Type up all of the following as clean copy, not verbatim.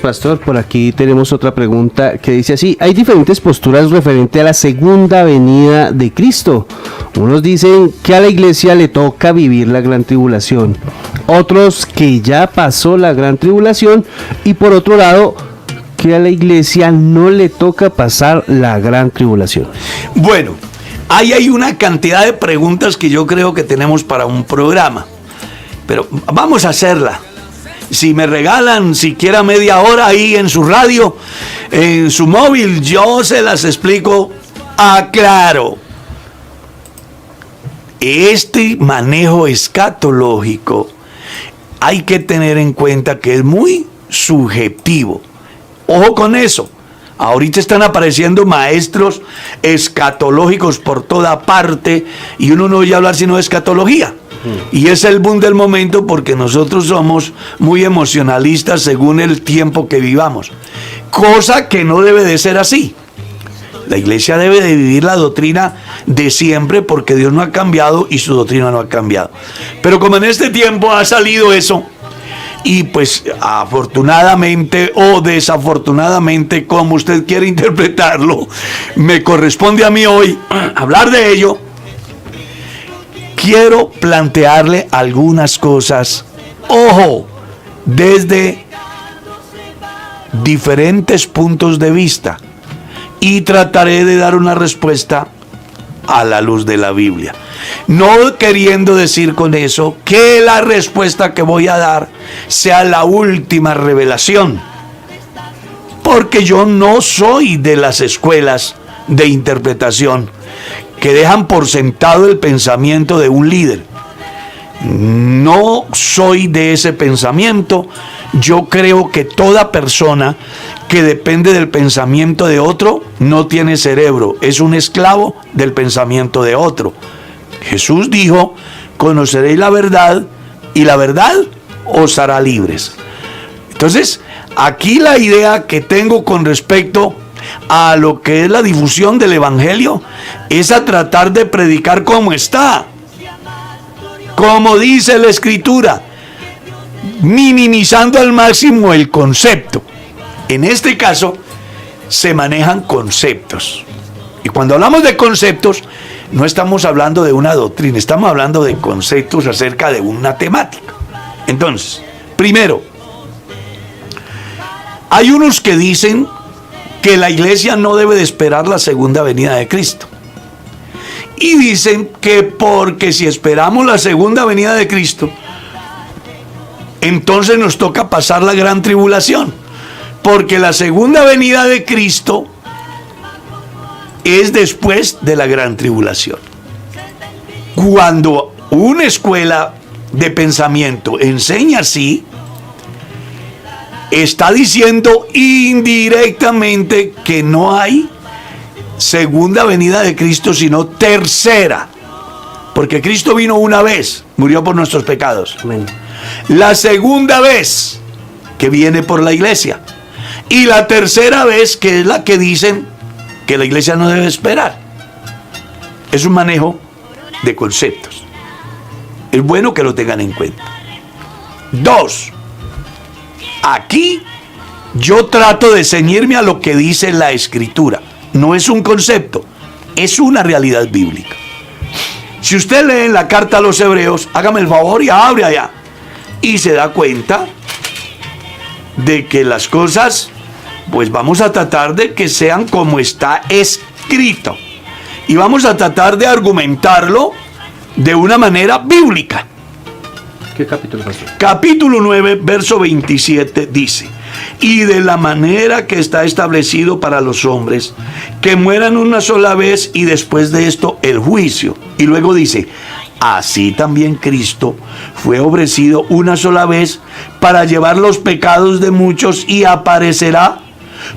Pastor, por aquí tenemos otra pregunta que dice así: hay diferentes posturas referente a la segunda venida de Cristo. Unos dicen que a la iglesia le toca vivir la gran tribulación, otros que ya pasó la gran tribulación, y por otro lado que a la iglesia no le toca pasar la gran tribulación. Bueno, ahí hay una cantidad de preguntas que yo creo que tenemos para un programa, pero vamos a hacerla. Si me regalan siquiera media hora ahí en su radio, en su móvil, yo se las explico claro. Este manejo escatológico hay que tener en cuenta que es muy subjetivo. Ojo con eso. Ahorita están apareciendo maestros escatológicos por toda parte y uno no oye hablar sino de escatología. Y es el boom del momento porque nosotros somos muy emocionalistas según el tiempo que vivamos. Cosa que no debe de ser así. La iglesia debe de vivir la doctrina de siempre porque Dios no ha cambiado y su doctrina no ha cambiado. Pero como en este tiempo ha salido eso, y pues afortunadamente o desafortunadamente, como usted quiere interpretarlo, me corresponde a mí hoy hablar de ello. Quiero plantearle algunas cosas, ojo, desde diferentes puntos de vista, y trataré de dar una respuesta a la luz de la Biblia. No queriendo decir con eso que la respuesta que voy a dar sea la última revelación, porque yo no soy de las escuelas de interpretación que dejan por sentado el pensamiento de un líder. No soy de ese pensamiento. Yo creo que toda persona que depende del pensamiento de otro no tiene cerebro, es un esclavo del pensamiento de otro. Jesús dijo: conoceréis la verdad y la verdad os hará libres. Entonces, aquí la idea que tengo con respecto a lo que es la difusión del evangelio es a tratar de predicar como está, como dice la escritura, minimizando al máximo el concepto. En este caso se manejan conceptos, y cuando hablamos de conceptos no estamos hablando de una doctrina, estamos hablando de conceptos acerca de una temática. Entonces, primero, hay unos que dicen que la iglesia no debe de esperar la segunda venida de Cristo. Y dicen que porque si esperamos la segunda venida de Cristo, entonces nos toca pasar la gran tribulación. Porque la segunda venida de Cristo es después de la gran tribulación. Cuando una escuela de pensamiento enseña así, está diciendo indirectamente que no hay segunda venida de Cristo, sino tercera. Porque Cristo vino una vez, murió por nuestros pecados. Amén. La segunda vez que viene por la iglesia. Y la tercera vez, que es la que dicen que la iglesia no debe esperar. Es un manejo de conceptos. Es bueno que lo tengan en cuenta. 2. Aquí yo trato de ceñirme a lo que dice la escritura. No es un concepto, es una realidad bíblica. Si usted lee en la carta a los Hebreos, hágame el favor y abre allá, y se da cuenta de que las cosas, pues vamos a tratar de que sean como está escrito, y vamos a tratar de argumentarlo de una manera bíblica. ¿Qué capítulo, pastor? Capítulo 9, verso 27 dice: y de la manera que está establecido para los hombres, que mueran una sola vez y después de esto el juicio. Y luego dice: así también Cristo fue ofrecido una sola vez para llevar los pecados de muchos, y aparecerá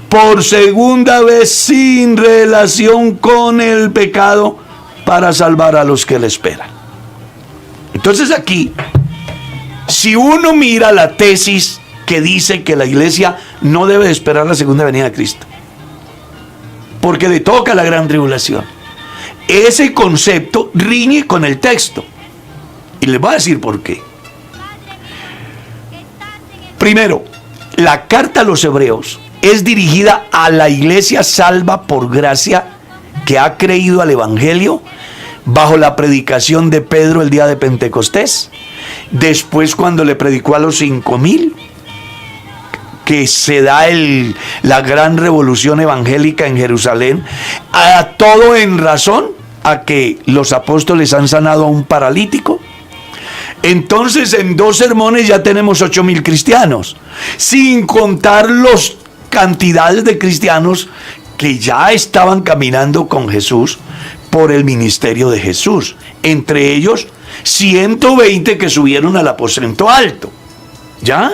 por segunda vez sin relación con el pecado para salvar a los que le esperan. Entonces aquí, si uno mira la tesis que dice que la iglesia no debe esperar la segunda venida de Cristo, porque le toca la gran tribulación, ese concepto riñe con el texto. Y les voy a decir por qué. Primero, la carta a los hebreos es dirigida a la iglesia salva por gracia que ha creído al evangelio bajo la predicación de Pedro el día de Pentecostés, después cuando le predicó a los 5,000, que se da la gran revolución evangélica en Jerusalén, a todo en razón a que los apóstoles han sanado a un paralítico. Entonces en 2 sermones ya tenemos 8,000 cristianos, sin contar las cantidades de cristianos que ya estaban caminando con Jesús por el ministerio de Jesús, entre ellos 120 que subieron al aposento alto. ¿Ya?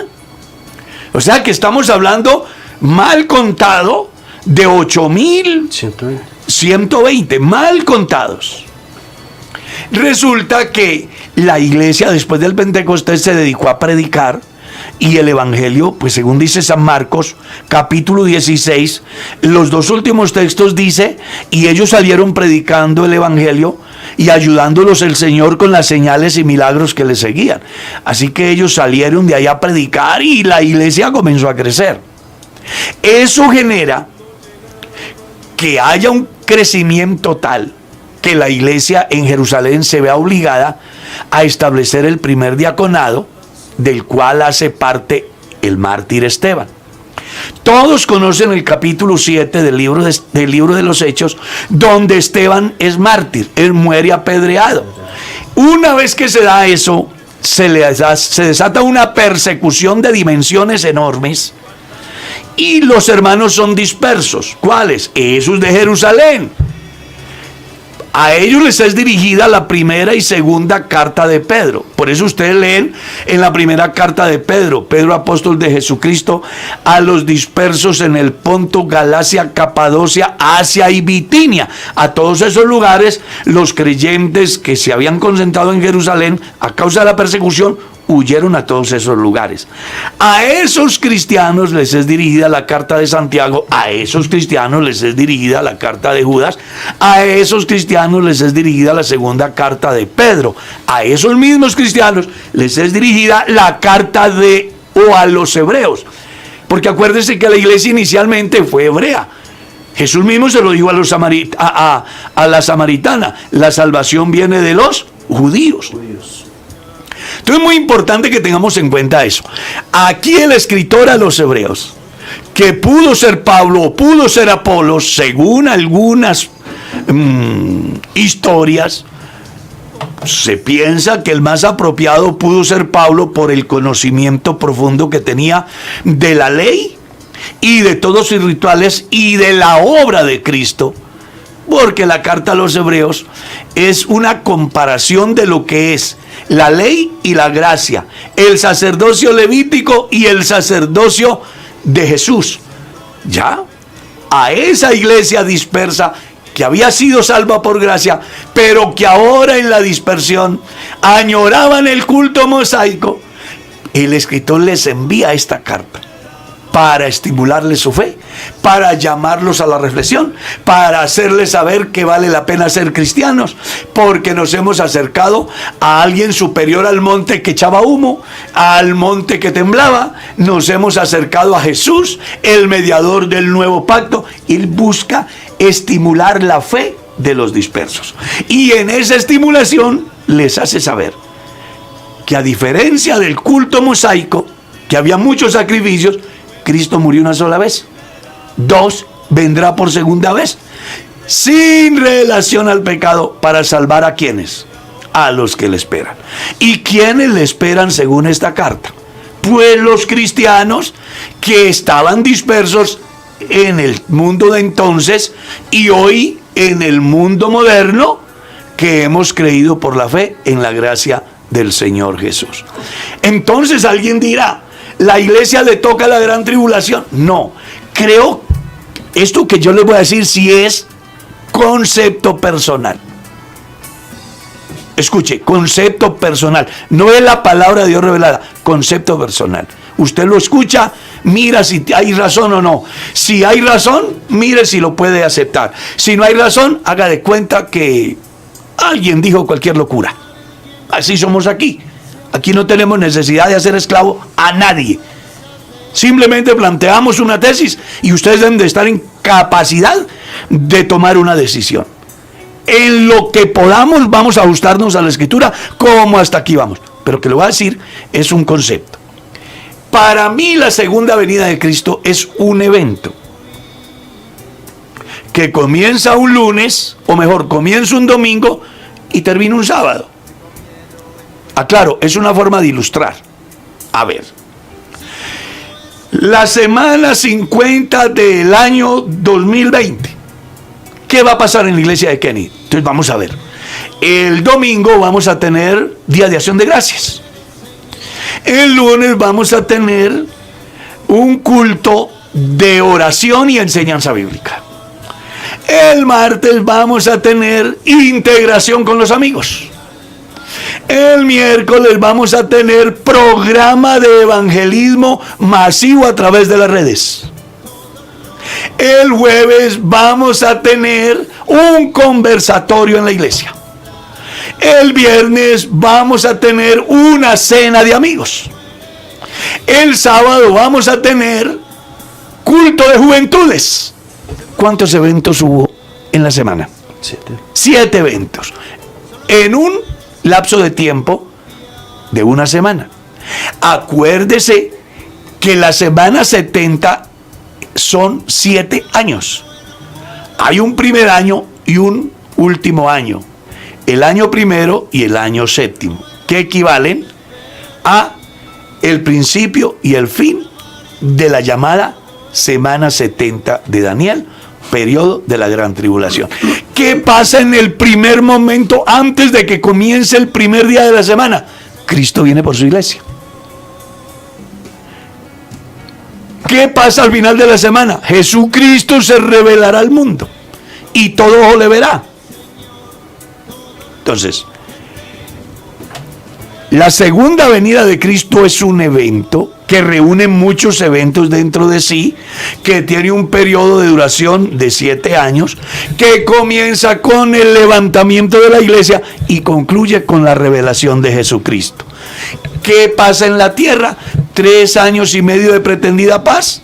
O sea que estamos hablando, mal contado, de 8,120, mal contados. Resulta que la iglesia después del Pentecostés se dedicó a predicar, y el evangelio, pues según dice San Marcos, capítulo 16, los 2 últimos textos dice, y ellos salieron predicando el evangelio y ayudándolos el Señor con las señales y milagros que les seguían. Así que ellos salieron de allá a predicar y la iglesia comenzó a crecer. Eso genera que haya un crecimiento tal que la iglesia en Jerusalén se vea obligada a establecer el primer diaconado, del cual hace parte el mártir Esteban. Todos conocen el capítulo 7 del libro de los Hechos, donde Esteban es mártir, él muere apedreado. Una vez que se da eso, se desata una persecución de dimensiones enormes, y los hermanos son dispersos. ¿Cuáles? Esos de Jerusalén. A ellos les es dirigida la primera y segunda carta de Pedro. Por eso ustedes leen en la primera carta de Pedro, Pedro apóstol de Jesucristo, a los dispersos en el Ponto, Galacia, Capadocia, Asia y Bitinia. A todos esos lugares, los creyentes que se habían concentrado en Jerusalén a causa de la persecución, huyeron a todos esos lugares. A esos cristianos les es dirigida la carta de Santiago, a esos cristianos les es dirigida la carta de Judas, a esos cristianos les es dirigida la segunda carta de Pedro, a esos mismos cristianos les es dirigida la carta a los hebreos, porque acuérdense que la iglesia inicialmente fue hebrea. Jesús mismo se lo dijo a la samaritana, la salvación viene de los judíos. Entonces es muy importante que tengamos en cuenta eso. Aquí el escritor a los hebreos, que pudo ser Pablo o pudo ser Apolos, según algunas historias, se piensa que el más apropiado pudo ser Pablo por el conocimiento profundo que tenía de la ley y de todos sus rituales y de la obra de Cristo, porque la carta a los hebreos es una comparación de lo que es la ley y la gracia, el sacerdocio levítico y el sacerdocio de Jesús. Ya, a esa iglesia dispersa que había sido salva por gracia, pero que ahora en la dispersión añoraban el culto mosaico, el escritor les envía esta carta para estimularles su fe, para llamarlos a la reflexión, para hacerles saber que vale la pena ser cristianos, porque nos hemos acercado a alguien superior al monte que echaba humo, al monte que temblaba. Nos hemos acercado a Jesús, el mediador del nuevo pacto, y Él busca estimular la fe de los dispersos. Y en esa estimulación les hace saber que, a diferencia del culto mosaico, que había muchos sacrificios, Cristo murió una sola vez. 2, vendrá por segunda vez, sin relación al pecado, para salvar a quienes, a los que le esperan. ¿Y quiénes le esperan según esta carta? Pues los cristianos que estaban dispersos en el mundo de entonces y hoy en el mundo moderno, que hemos creído por la fe en la gracia del Señor Jesús. Entonces alguien dirá, ¿la iglesia le toca la gran tribulación? No, creo esto que yo les voy a decir si es concepto personal. Escuche, concepto personal, no es la palabra de Dios revelada, concepto personal. Usted lo escucha, mira si hay razón o no. Si hay razón, mire si lo puede aceptar. Si no hay razón, haga de cuenta que alguien dijo cualquier locura. Así somos aquí. Aquí no tenemos necesidad de hacer esclavo a nadie. Simplemente planteamos una tesis y ustedes deben de estar en capacidad de tomar una decisión. En lo que podamos vamos a ajustarnos a la Escritura, como hasta aquí vamos. Pero que lo voy a decir es un concepto. Para mí la segunda venida de Cristo es un evento que comienza un lunes, o mejor, comienza un domingo y termina un sábado. Aclaro, es una forma de ilustrar. A ver, la semana 50 del año 2020, ¿qué va a pasar en la iglesia de Kenny? Entonces vamos a ver. El domingo vamos a tener Día de Acción de Gracias. El lunes vamos a tener un culto de oración y enseñanza bíblica. El martes vamos a tener integración con los amigos. El miércoles vamos a tener programa de evangelismo masivo a través de las redes. El jueves vamos a tener un conversatorio en la iglesia. El viernes vamos a tener una cena de amigos. El sábado vamos a tener culto de juventudes. ¿Cuántos eventos hubo en la semana? 7 eventos. En un lapso de tiempo de una semana. Acuérdese que la semana 70 son 7 años. Hay un primer año y un último año. El año primero y el año séptimo, que equivalen a el principio y el fin de la llamada semana 70 de Daniel, periodo de la gran tribulación. ¿Qué pasa en el primer momento antes de que comience el primer día de la semana? Cristo viene por su iglesia. ¿Qué pasa al final de la semana? Jesucristo se revelará al mundo y todo ojo le verá. Entonces, la segunda venida de Cristo es un evento que reúne muchos eventos dentro de sí, que tiene un periodo de duración de 7 años, que comienza con el levantamiento de la iglesia y concluye con la revelación de Jesucristo. ¿Qué pasa en la tierra? 3 años y medio de pretendida paz,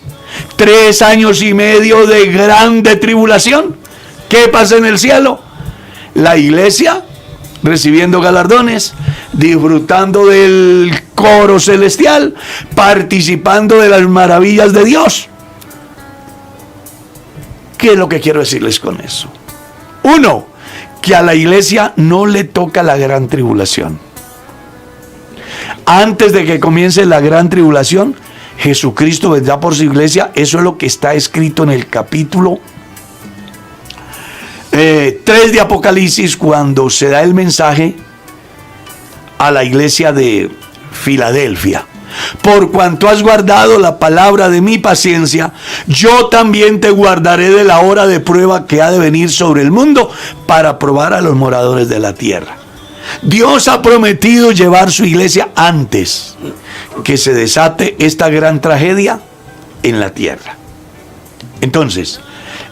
3 años y medio de grande tribulación. ¿Qué pasa en el cielo? La iglesia recibiendo galardones, disfrutando del coro celestial, participando de las maravillas de Dios. ¿Qué es lo que quiero decirles con eso? 1, que a la iglesia no le toca la gran tribulación. Antes de que comience la gran tribulación, Jesucristo vendrá por su iglesia. Eso es lo que está escrito en el capítulo 3 de Apocalipsis, cuando se da el mensaje a la iglesia de Filadelfia. Por cuanto has guardado la palabra de mi paciencia, yo también te guardaré de la hora de prueba que ha de venir sobre el mundo para probar a los moradores de la tierra. Dios ha prometido llevar su iglesia antes que se desate esta gran tragedia en la tierra. Entonces,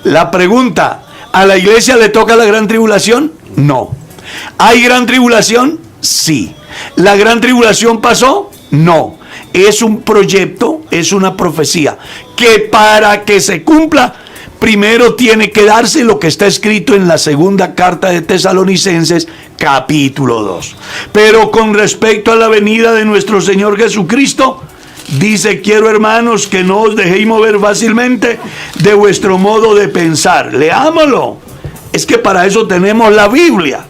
la pregunta: ¿a la iglesia le toca la gran tribulación? No. ¿Hay gran tribulación? Sí. ¿La gran tribulación pasó? No. Es un proyecto, es una profecía, que para que se cumpla, primero tiene que darse lo que está escrito en la segunda carta de Tesalonicenses, capítulo 2. Pero con respecto a la venida de nuestro Señor Jesucristo, dice: quiero, hermanos, que no os dejéis mover fácilmente de vuestro modo de pensar. Leámoslo. Es que para eso tenemos la Biblia.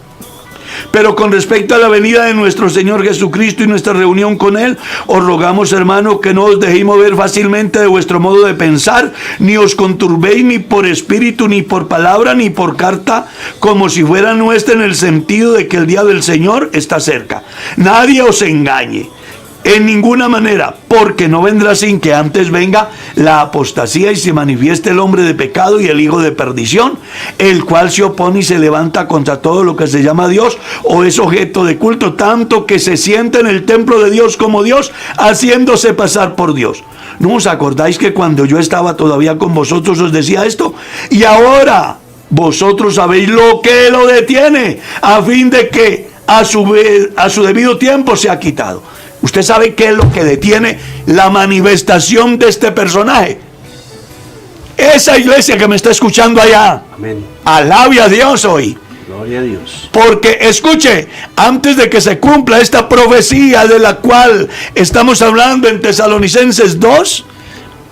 Pero con respecto a la venida de nuestro Señor Jesucristo y nuestra reunión con Él, os rogamos, hermanos, que no os dejéis mover fácilmente de vuestro modo de pensar, ni os conturbéis ni por espíritu, ni por palabra, ni por carta, como si fuera nuestra, en el sentido de que el día del Señor está cerca. Nadie os engañe en ninguna manera, porque no vendrá sin que antes venga la apostasía y se manifieste el hombre de pecado y el hijo de perdición, el cual se opone y se levanta contra todo lo que se llama Dios o es objeto de culto, tanto que se siente en el templo de Dios como Dios, haciéndose pasar por Dios. ¿No os acordáis que cuando yo estaba todavía con vosotros os decía esto? Y ahora vosotros sabéis lo que lo detiene, a fin de que a su debido tiempo sea quitado. ¿Usted sabe qué es lo que detiene la manifestación de este personaje? Esa iglesia que me está escuchando allá. Amén. Alabe a Dios hoy. Gloria a Dios. Porque, escuche, antes de que se cumpla esta profecía de la cual estamos hablando en Tesalonicenses 2,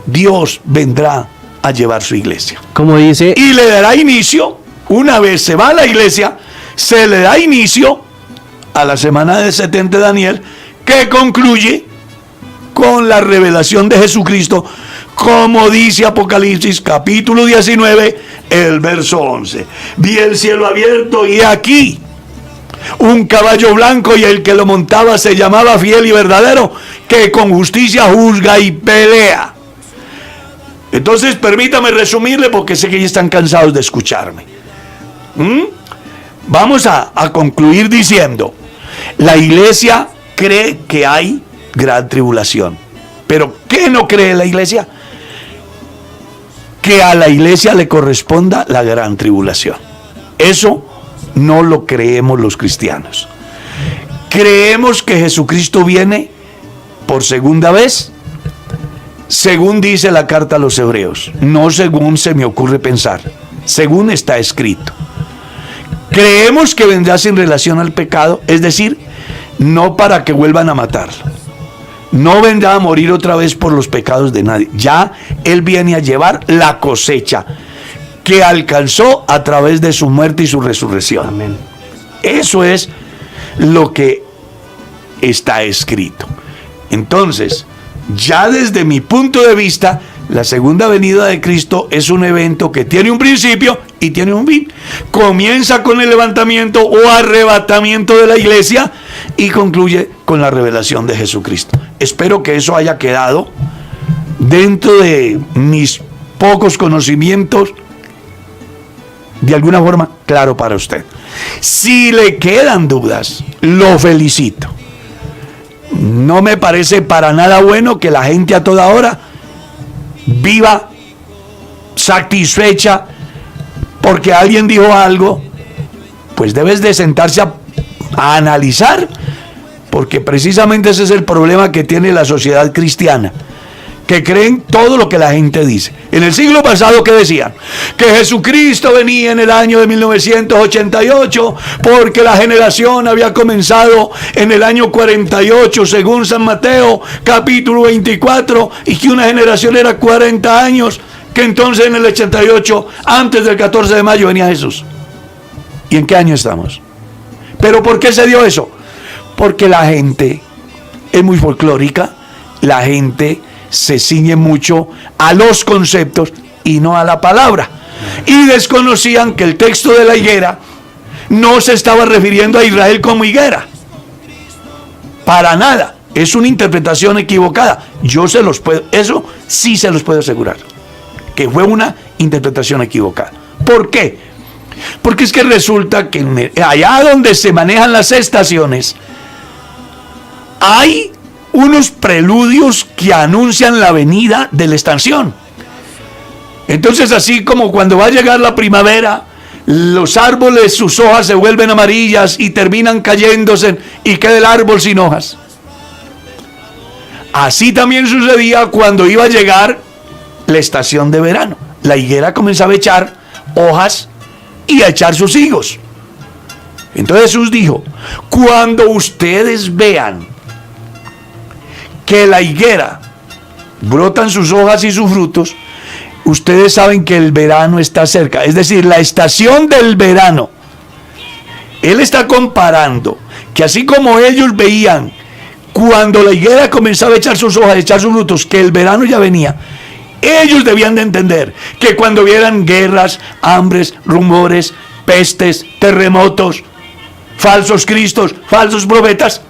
Dios vendrá a llevar su iglesia. Como dice, Y le dará inicio, una vez se va a la iglesia, se le da inicio a la semana de 70 de Daniel, que concluye con la revelación de Jesucristo, como dice Apocalipsis capítulo 19, el verso 11. Vi el cielo abierto y aquí un caballo blanco, y el que lo montaba se llamaba Fiel y Verdadero, que con justicia juzga y pelea. Entonces permítame resumirle, porque sé que ya están cansados de escucharme. Vamos a concluir diciendo: la iglesia cree que hay gran tribulación. ¿Pero qué no cree la iglesia? Que a la iglesia le corresponda la gran tribulación. Eso no lo creemos los cristianos. Creemos que Jesucristo viene por segunda vez, según dice la carta a los Hebreos, no según se me ocurre pensar, según está escrito. Creemos que vendrá sin relación al pecado, es decir, no para que vuelvan a matarlo. No vendrá a morir otra vez por los pecados de nadie. Ya Él viene a llevar la cosecha que alcanzó a través de su muerte y su resurrección. amén. Eso es lo que está escrito. Entonces, ya desde mi punto de vista, la segunda venida de Cristo es un evento que tiene un principio y tiene un fin. Comienza con el levantamiento o arrebatamiento de la iglesia y concluye con la revelación de Jesucristo. Espero que eso haya quedado dentro de mis pocos conocimientos, de alguna forma, claro para usted. Si le quedan dudas, lo felicito. No me parece para nada bueno que la gente a toda hora viva satisfecha porque alguien dijo algo. Pues debes de sentarse a analizar, porque precisamente ese es el problema que tiene la sociedad cristiana, que creen todo lo que la gente dice. En el siglo pasado, ¿qué decían? Que Jesucristo venía en el año de 1988 porque la generación había comenzado en el año 48 según San Mateo capítulo 24, y que una generación era 40 años, que entonces en el 88, antes del 14 de mayo, venía Jesús. ¿Y en qué año estamos? ¿Pero por qué se dio eso? Porque la gente es muy folclórica, la gente se ciñe mucho a los conceptos y no a la palabra. Y desconocían que el texto de la higuera no se estaba refiriendo a Israel como higuera. Para nada. Es una interpretación equivocada. Eso sí se los puedo asegurar, que fue una interpretación equivocada. ¿Por qué? Porque es que resulta que allá donde se manejan las estaciones hay unos preludios que anuncian la venida de la estación. Entonces, así como cuando va a llegar la primavera, los árboles, sus hojas se vuelven amarillas y terminan cayéndose y queda el árbol sin hojas. Así también sucedía cuando iba a llegar la estación de verano. La higuera comenzaba a echar hojas y a echar sus higos. Entonces Jesús dijo: cuando ustedes vean que la higuera brotan sus hojas y sus frutos, ustedes saben que el verano está cerca, es decir, la estación del verano. Él está comparando que así como ellos veían cuando la higuera comenzaba a echar sus hojas, a echar sus frutos, que el verano ya venía, ellos debían de entender que cuando vieran guerras, hambres, rumores, pestes, terremotos, falsos cristos, falsos profetas,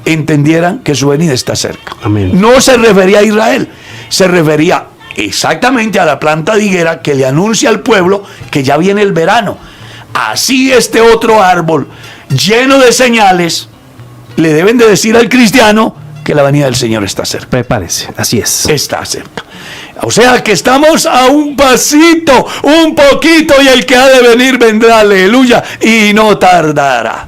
entendieran que su venida está cerca. Amén. No se refería a Israel, se refería exactamente a la planta de higuera que le anuncia al pueblo que ya viene el verano. Así este otro árbol lleno de señales le deben de decir al cristiano que la venida del Señor está cerca. Prepárese, así es. Está cerca. O sea que estamos a un pasito, un poquito, y el que ha de venir vendrá, aleluya, y no tardará.